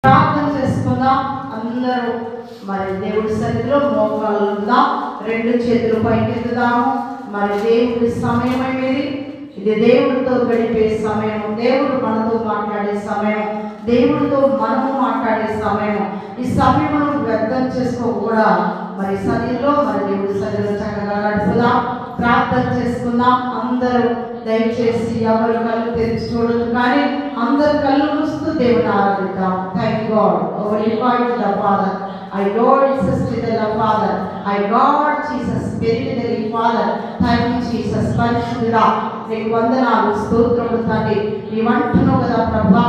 ప్రార్థన చేసుకుందాం. అందరూ మరి దేవుడి సన్నిధిలో మోకాళ్ళు ఉందాం, రెండు చేతులు పైకెత్తుదాము. మరి దేవుడి సమయం అనేది ఇది దేవుడితో గడిపే సమయం, దేవుడు మనతో మాట్లాడే సమయం, దేవుడితో మనము మాట్లాడే సమయం. ఈ సమయంలో వ్యర్థం చేసుకోకుండా మరి సన్నిధిలో మరి దేవుడి సన్నిధిలో చక్కగా గడుపుదాం, ప్రార్థన చేసుకుందాం. అందరూ దయచేసి ఎవరు కళ్ళు తెరిచి చూడదు, కానీ అందరు కళ్ళు మూస్తూ దేవుని ఆరాధిద్దాం. Thank God. Father, I Lord Jesus to the Father, I God Jesus Spirit to the Father. Thank you Jesus. పరిశుద్ధుడా నీకు వందనాలు, స్తోత్రములు తండ్రి. నీవంటున్నావు కదా ప్రభా,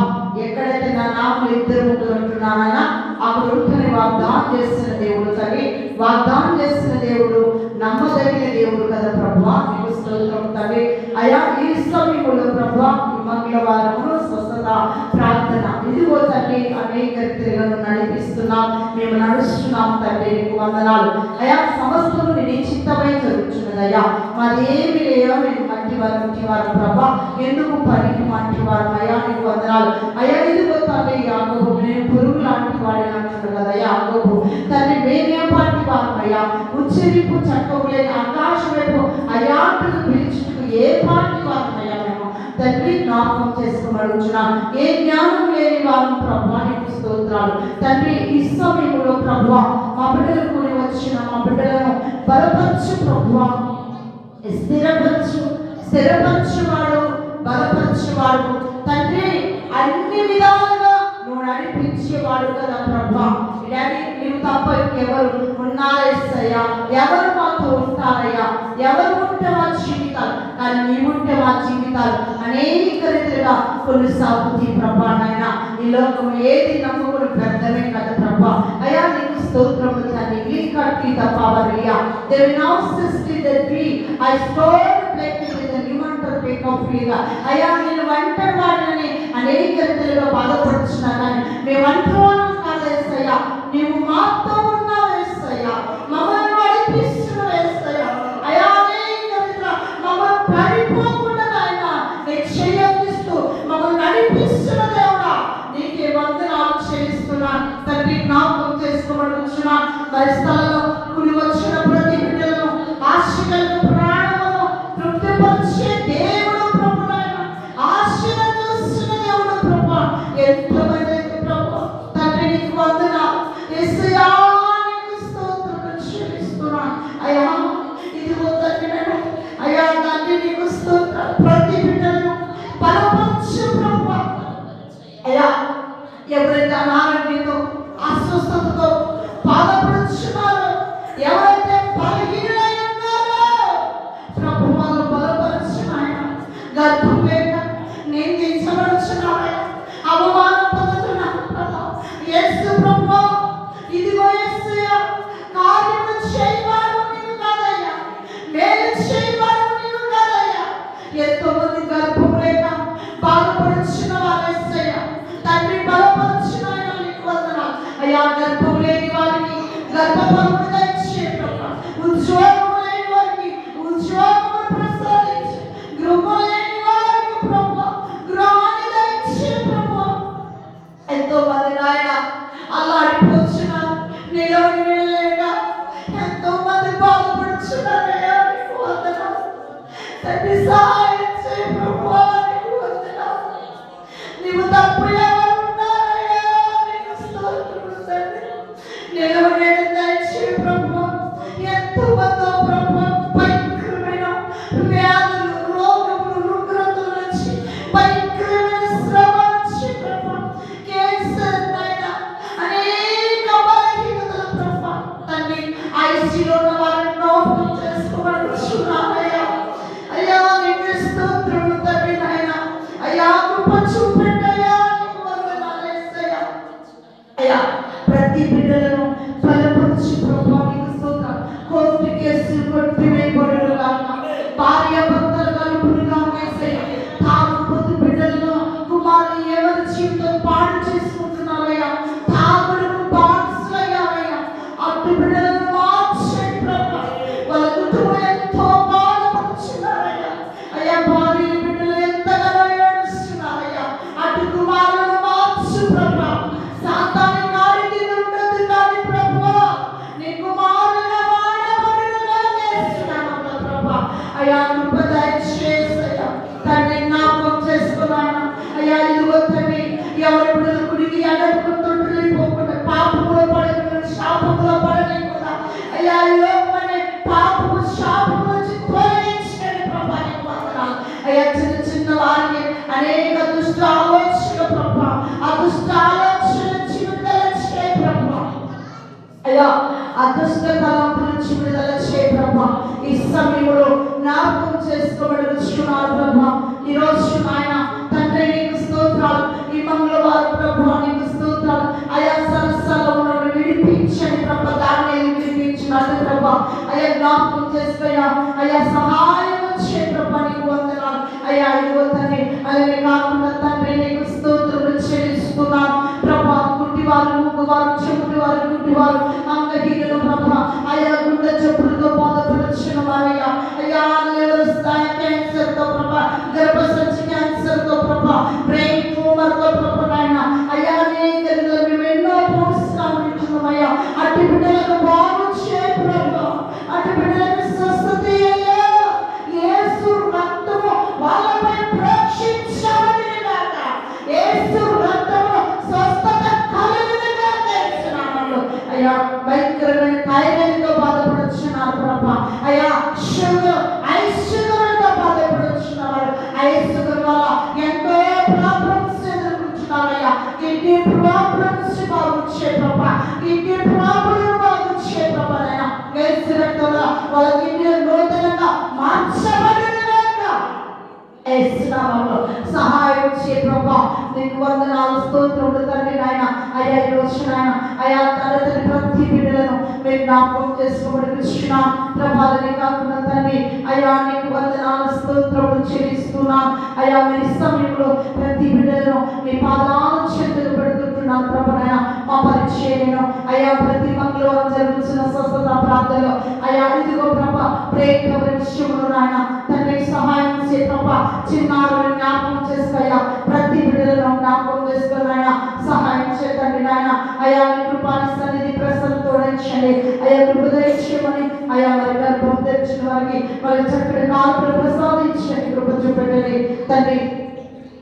ఎక్కడైతే నా నామం ఇద్దరు ముగ్గురు ఉంటున్నానైనా అక్కడ ఉంటుని వాగ్దానం చేస్తున్న దేవుడు తండ్రి, వాగ్దానం చేస్తున్న దేవుడు, నమ్మదగిన దేవుడు కదా ప్రభా. నీకు స్తోత్రం తండ్రి. అయా ఈ సమయంలో ప్రభా మంగళవారము స్వస్థత ప్రార్థన ఇదిగో తండ్రి అనేక రీతిగా నడిపిస్తున్నాం, మేము నడుస్తున్నాం తండ్రి. నీకు వందనాలు అయా. సమస్తము నీ చిత్తమై జరుగుతున్నదయ్యా. మాదేమి లేవో మేము మంటివారు ప్రభా, ఎందుకు పనికి మంటివారు అయ్యా. నీకు వందనాలు అయ్యా. ఇదిగో తండ్రి యాకోబు నేను పురుగు లాంటి వాడిని అంటున్నాడు కదా యాకోబు తండ్రి, మేమే పాటి వారు అయ్యా. ఉచ్చరింపు చక్కవు లేని ఆకాశం వైపు అయాటకు పిలిచినకు ఏ పాటి వారు అయ్యా. మేము తండ్రి జ్ఞాపకం చేసుకోమడుచున్నాం. ఏ జ్ఞానం లేని వారు ప్రభా, నీకు స్తోత్రాలు తండ్రి. ఈ సమయంలో ప్రభా మా బిడ్డలు కూడి వచ్చిన మా బిడ్డలను బలపరచు ప్రభా, స్థిరపరచువాడు, బలపరచువాడు తండ్రి. అన్ని విధాలుగా నువ్వు నడిపించేవాడు కదా ప్రభా. డాడీ నీవు తప్ప ఎవరు ఉన్నారయ్యా, ఎవరు మాతో ఉంటారయ్యా, ఎవరు ఉంటే మా జీవితాలు, కానీ నీవుంటే మా జీవితాలు అనేక రీతిగా కొనసాగుతీ ప్రభా. నాయన ఈ లోకం ఏది నమ్ముకుని వ్యర్థమే కదా ప్రభా. అయ్యా నీకు స్తోత్రములు తండ్రి. అయ్యా నేను ఒంటరి వాడిని అనేక రీతిగా బాధపడుతున్నా, కానీ మేము ఒంటరి వాళ్ళని కాదేసయ్యా. నీవు మాతో ఉన్నావు వేస్తయ్యా, మమ్మల్ని నడిపిస్తున్నావు వేస్తయ్యా. అయా అనేక రీతిగా మమ్మల్ని పడిపోకుండా నాయన నీకు చెయ్యిస్తూ మమ్మల్ని నడిపిస్తున్న దేవుడా, నీకే వందనాలు చెల్లిస్తున్నాను తండ్రి. జ్ఞాపకం చేసుకోబడుతున్నా మరి స్థలంలో కుడి వచ్చిన ప్రతి బిడ్డలను ఆశలను ప్రాణములను తృప్తిపరిచే దేవుడు ప్రభు నాయన, ఆశను చూస్తున్న దేవుడు ప్రభు. ఎంతమంది ప్రభు తండ్రి నీకు వందనాలు యేసయ్యా, నీకు స్తోత్రం చెల్లిస్తున్నాను అయ్యా. ఇదిగో తండ్రి నేను అయ్యా తండ్రి నీకు స్తోత్రం. ప్రతి బిడ్డలను బలపరచు ప్రభు అయ్యా. ఎవరైతే అనారోగ్యంతో అస్వస్థతతో బాధపడుచున్నారో, ఎవరైతే బలహీనులై ఉన్నారో ప్రభు వాళ్ళు బలపరచు నాయన. గర్భం లేక నేను దించబడుచున్నాను, అవమానం పొందుతున్నాను ప్రభు. యేసు ప్రభు ఇదిగో యేసయ్యా, కార్యము చేయవాడు నీవు కాదయ్యా, మేలు చేయవాడు నీవు కాదయ్యా. ఎంతో మంది గర్భం లేక బాధపడుచున్న వారు యేసయ్యా తండ్రి బలపరచిన నీకు వందనాలు అయ్యా. గర్భం లేని వారికి గర్భఫలమును దయచే ప్రభు, ఉద్యోగం లేని వారికి ఉద్యోగమును ప్రసాదించి, గృహం లేని వారికి ప్రభు గృహాన్ని దయచే ప్రభు. ఎంతో మంది నాయన అల్లాడిపోతున్నారు, నిలవని వెళ్ళలేక ఎంతో మంది బాధపడుచున్నారయ్యా. నీకు వందనాలు తండ్రి, సహాయం చేయ ప్రభు. నీకు వందనాలు. నీవు తప్పు ఎవరు ఉన్నారయ్యా, నీకు స్తోత్రములు తండ్రి. నిలవని దయచే ప్రభు. ఎంతో మందో ప్రభు భయంకరమైన వ్యాధులు, రోగములు, రుగ్రతల నుంచి, భయంకరమైన శ్రమ నుంచి ప్రభు, క్యాన్సర్ నాయన అనేక బలహీనతలు ప్రభు తండ్రి. ఐసీలో ఉన్న వారిని జ్ఞాపకం చేసుకోమనుచున్నానయ్యా. అయ్యా నీకు స్తోత్రములు తండ్రి నాయన. అయ్యా కృప చూపెట్టయ్యా. నీకు వందనాలు యేసయ్యా. అయ్యా ప్రతి బిడ్డలను బలపరచు ప్రభు. నీకు స్తోత్రం. కోర్టు కేసులు కొట్టివేయబడును గాక, భార్య భర్తలు కలుపును గాక యేసయ్యా. తాగుబోతు బిడ్డలను కుమారులు ఎవరి జీవితం పాడు చేసుకుంటున్నారయ్యా, తాగుడుకు బానిసలయ్యారయ్యా. అటు బిడ్డలను మార్చండి ప్రభు. వాళ్ళ కుటుంబం ఎంతో బాధపడుచున్నారయ్యా. అయ్యా భార్య బిడ్డలు ఎంతగానో ఏడుస్తున్నారయ్యా. అటు అయ్యా ఇదిగో తండ్రి ఎవరి బిడ్డలు కుడికి అడగకుండా పోకుండా పాపంలో పడకుండా శాపంలో పడలేకుండా అయ్యా ఈ లోకమనే పాపము శాపము నుంచి తొలగించండి ప్రభా. నీకు వందనాలు అయ్యా. చిన్న చిన్న వారికి అనేక దుష్ట ఆలోచన ప్రభా, ఆ దుష్ట ఆలోచన నుంచి విడుదల చేయ ప్రభా. అయ్యా ఆ దుష్ట తలంపు నుంచి విడుదల చేయ ప్రభా. ఈ సమయంలో జ్ఞాపకం చేసుకోబడుచున్నారు ప్రభా. ఈ రోజు ఆయన తండ్రి నీకు స్తోత్రాలు. ఈ మంగళవారం ప్రభా నీకు స్తోత్రాలు. అయా సరస్సులో ఉన్న విడిపించండి ప్రభా. దాన్ని విడిపించినట్టు ప్రభా అయ్యా జ్ఞాపకం చేసుకోయా. అయ్యా సహాయం వచ్చే ప్రభా. నీకు వందనాలు అయ్యా. ఇదిగో తండ్రి అలాగే కాకుండా తండ్రి నీకు స్తోత్రులు చెల్లిస్తున్నాను ప్రభా. గుడ్డివారు, మూగవారు, చెవిటివారు, గుడ్డివారు, అంగహీనులు ప్రభా అయ్యా గుండె జబ్బులతో బాధపడుచున్న వారయ్యా అయ్యా లివర్ క్యాన్సర్ తో ప్రభా, గర్భసంచి క్యాన్సర్ తో ప్రభా, బ్రెయిన్ ట్యూమర్ తో ప్రభా నాయన అయ్యా మేము ఎన్నో పోషిస్తున్నామయ్యా. అట్టి బిడ్డలకు బాగు చేయ ప్రభా. అట్టి బిడ్డలకు స్వస్థత యేసు రక్తము వాళ్ళపై ప్రోక్షించబడిన గాక. యేసు రక్తము స్వస్థత కలుగునుగా తెలుసునామములో అయ్యా. భయంకరమైన థైరాయిడ్తో బాధపడుచున్నారు ప్రభా అయ్యా. షుగర్ ఐషుగర్తో బాధపడుచున్నారు. ఐషుగర్ వల్ల ఎంతో ప్రాబ్లమ్స్ ఎదుర్కొంటున్నారయ్యా. కిడ్నీ ప్రాబ్లమ్స్ బాగుంచే ప్రభా. కిడ్నీ ప్రాబ్లం బాగుంచే ప్రభా నాయన. యేసు రక్తంలో వాళ్ళ కిడ్నీ నూతనంగా మార్చబడిన సహాయం చే ప్రభా. నీకు వందనాలు స్తోత్రములు తండ్రి నాయన. అయ్యా ఈ రోజు నాయన అయ్యా తల్లి ప్రతి బిడ్డలను మేము జ్ఞాపకం చేసుకోబడుచున్నాం ప్రభాలని కాకుండా తండ్రి అయ్యా నీకు వందనాలు స్తోత్రములు చెల్లిస్తున్నాం అయ్యా. మీ సమయంలో ప్రతి బిడ్డలను మీ పాదాలు చేతులు పెడుతుంటున్నాను ప్రభా నాయన. మా పరిచర్యను అయ్యా ప్రతి మంగళవారం జరుగుతున్న స్వస్థత ప్రార్థనలో అయ్యా ఇదిగో ప్రభా ప్రేమ విషయంలో నాయన తండ్రి సహాయం చే ప్రభా. చిన్నారులను జ్ఞాపకం చేసుకోయా. ప్రతి బిడ్డలను జ్ఞాపకం చేసుకున్నాయన సహాయం చేయండి నాయన. అయ్యా మీ కృపాని సన్నిధి ప్రసన్న తోడించండి అయ్యా. కృప దయచేయమని అయ్యా వారి గర్భం తెచ్చిన వారికి వారి చక్కటి నాలుగు ప్రసాదించండి. కృప చూపెట్టండి తండ్రి.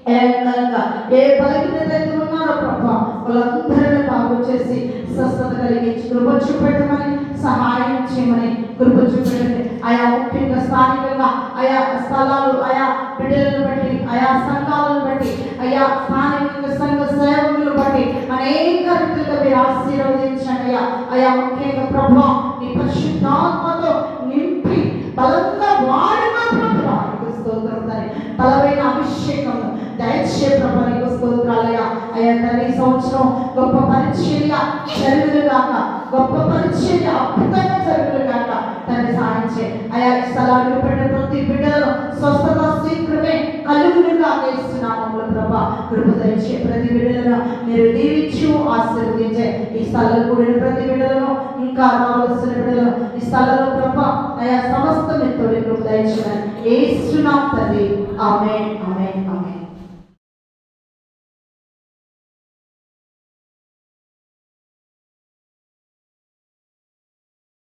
ఏ బలహీనత అయితే ఉన్నారో ప్రభా వాళ్ళందరినీ బాగు చేసి స్వస్థత కలిగించి కృప చూపెట్టమని సహాయం చేయమని కృప చూపెట్టండి ఆయా. ముఖ్యంగా స్థానికంగా ఆయా స్థలాలు ఆయా బిడ్డలను బట్టి ఆయా సంఘాలను బట్టి అయ్యా స్థానికంగా సంఘ సేవకులను బట్టి అనేక రీతిగా మీరు ఆశీర్వదించండి అయ్యా. అయా ముఖ్యంగా ప్రభా నీ పరిశుద్ధాత్మతో నింపి బలంగా వాడుగా ప్రభా స్తోత్రం తండ్రి. బలమైన అభిషేకం దయచే ప్రభా నీకు స్తోత్రాలయ్యా. అయ్యా తండ్రి ఈ సంవత్సరం గొప్ప పరిచర్య జరుగును గాక. గొప్ప పరిచర్య అద్భుతంగా జరుగును గాక తండ్రి సాధించే అయా. స్థలాలు పెట్టిన ప్రతి బిడ్డలను స్వస్థత శీఘ్రమే కలుగునుగా వేస్తున్నాము ప్రభా. కృప దయచే ప్రతి బిడ్డలను మీరు దీవించు ఆశీర్వదించే. ఈ స్థలంలో కూడిన ప్రతి బిడ్డలను ఇంకా రావాల్సిన బిడ్డలను ఈ స్థలంలో ప్రభా అయా సమస్త మెత్తోడి కృప దయచేయమని యేసు నామమున తండ్రి ఆమేన్ ఆమేన్.